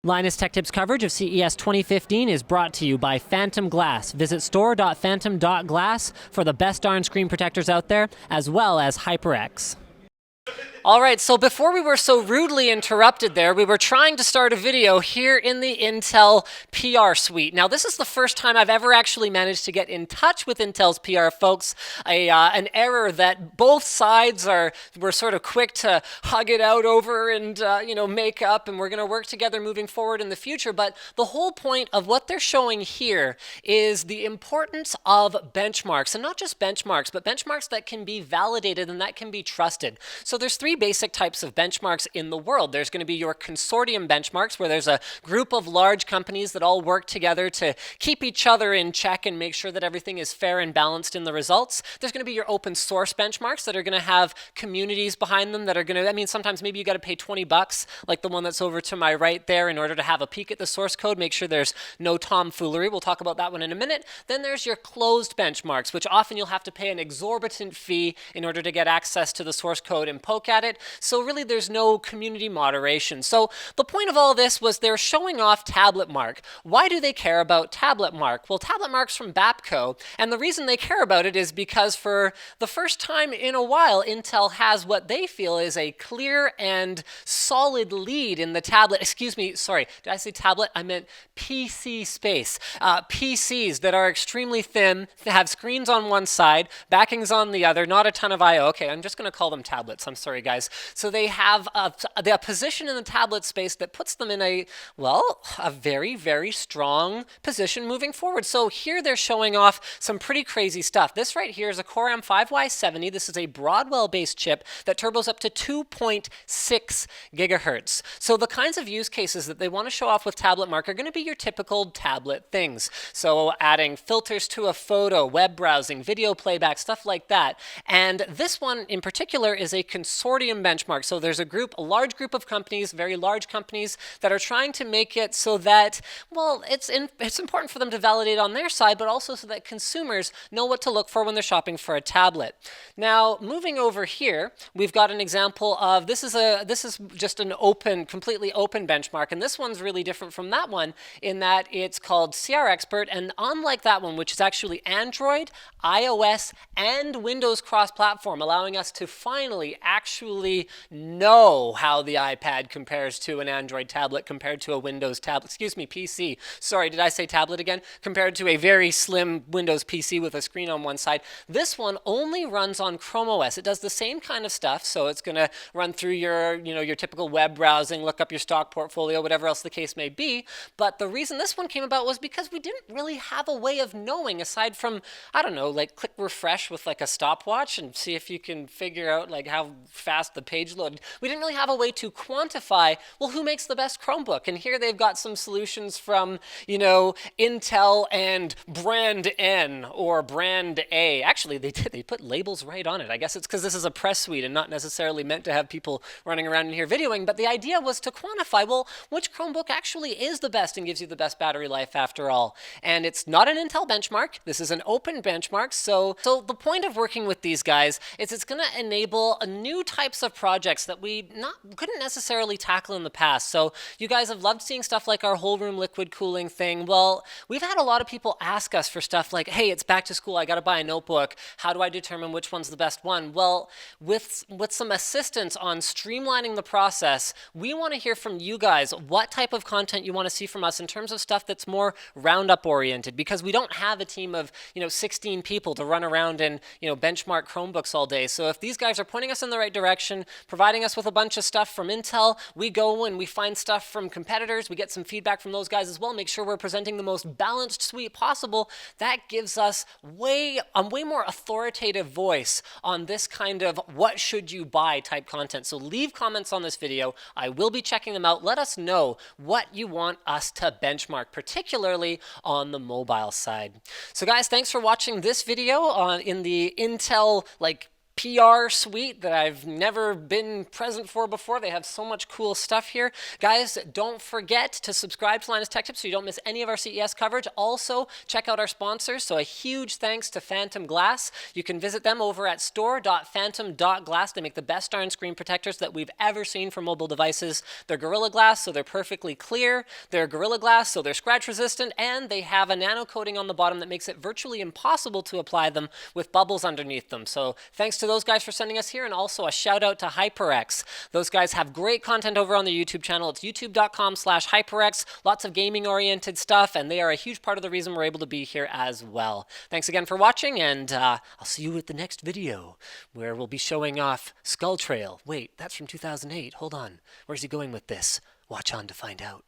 Linus Tech Tips coverage of CES 2015 is brought to you by Phantom Glass. Visit store.phantom.glass for the best darn screen protectors out there, as well as HyperX. All right, so before we were so rudely interrupted there, we were trying to start a video here in the Intel PR suite. Now, this is the first time I've ever actually managed to get in touch with Intel's PR folks. An error that both sides were sort of quick to hug it out over and make up, and we're going to work together moving forward in the future. But the whole point of what they're showing here is the importance of benchmarks, and not just benchmarks, but benchmarks that can be validated and that can be trusted. So there's three basic types of benchmarks in the world. There's going to be your consortium benchmarks, where there's a group of large companies that all work together to keep each other in check and make sure that everything is fair and balanced in the results. There's going to be your open source benchmarks that are going to have communities behind them that are going to, sometimes maybe you got to pay $20, like the one that's over to my right there, in order to have a peek at the source code, make sure there's no tomfoolery. We'll talk about that one in a minute. Then there's your closed benchmarks, which often you'll have to pay an exorbitant fee in order to get access to the source code and poke at it. So really there's no community moderation. So the point of all this was they're showing off TabletMark. Why do they care about TabletMark? Well, TabletMark's from Bapco, and the reason they care about it is because for the first time in a while, Intel has what they feel is a clear and solid lead in the tablet. Excuse me, sorry, did I say tablet? I meant PC space. PCs that are extremely thin, have screens on one side, backings on the other, not a ton of I/O. Okay, I'm just going to call them tablets. I'm sorry, guys. So they have a position in the tablet space that puts them in a very, very strong position moving forward. So here they're showing off some pretty crazy stuff. This right here is a Core M5Y70. This is a Broadwell-based chip that turbos up to 2.6 gigahertz. So the kinds of use cases that they want to show off with TabletMark are going to be your typical tablet things. So adding filters to a photo, web browsing, video playback, stuff like that. And this one in particular is a consortium benchmark. So there's a large group of companies, very large companies, that are trying to make it so that, well, it's important for them to validate on their side, but also so that consumers know what to look for when they're shopping for a tablet. Now, moving over here, we've got an example of, this is just an completely open benchmark, and this one's really different from that one in that it's called CR Expert, and unlike that one, which is actually Android, iOS, and Windows cross-platform, allowing us to finally actually know how the iPad compares to an Android tablet compared to a Windows tablet, PC. Sorry, did I say tablet again? Compared to a very slim Windows PC with a screen on one side. This one only runs on Chrome OS. It does the same kind of stuff, so it's going to run through your typical web browsing, look up your stock portfolio, whatever else the case may be. But the reason this one came about was because we didn't really have a way of knowing, aside from, I don't know, like click refresh with like a stopwatch and see if you can figure out like how fast the page loaded. We didn't really have a way to quantify, well, who makes the best Chromebook? And here they've got some solutions from, Intel and brand N or brand A. Actually, they put labels right on it. I guess it's because this is a press suite and not necessarily meant to have people running around in here videoing, but the idea was to quantify, well, which Chromebook actually is the best and gives you the best battery life after all. And it's not an Intel benchmark. This is an open benchmark. So the point of working with these guys is it's going to enable new types of projects that we couldn't necessarily tackle in the past. So you guys have loved seeing stuff like our whole room liquid cooling thing. Well, we've had a lot of people ask us for stuff like, hey, it's back to school, I got to buy a notebook. How do I determine which one's the best one? Well, with some assistance on streamlining the process, we want to hear from you guys what type of content you want to see from us in terms of stuff that's more roundup oriented, because we don't have a team of 16 people to run around and benchmark Chromebooks all day. So if these guys are pointing us in the right direction, providing us with a bunch of stuff from Intel, we go and we find stuff from competitors, we get some feedback from those guys as well, make sure we're presenting the most balanced suite possible. That gives us a way more authoritative voice on this kind of what should you buy type content. So leave comments on this video. I will be checking them out. Let us know what you want us to benchmark, particularly on the mobile side. So guys, thanks for watching this video in the Intel PR suite that I've never been present for before. They have so much cool stuff here. Guys, don't forget to subscribe to Linus Tech Tips so you don't miss any of our CES coverage. Also, check out our sponsors. So a huge thanks to Phantom Glass. You can visit them over at store.phantom.glass. They make the best darn screen protectors that we've ever seen for mobile devices. They're Gorilla Glass, so they're perfectly clear. They're Gorilla Glass, so they're scratch resistant, and they have a nano coating on the bottom that makes it virtually impossible to apply them with bubbles underneath them. So thanks to those guys for sending us here, and also a shout out to HyperX. Those guys have great content over on their YouTube channel. It's youtube.com/HyperX. Lots of gaming oriented stuff, and they are a huge part of the reason we're able to be here as well. Thanks again for watching, and I'll see you at the next video where we'll be showing off Skull Trail. Wait, that's from 2008. Hold on. Where's he going with this? Watch on to find out.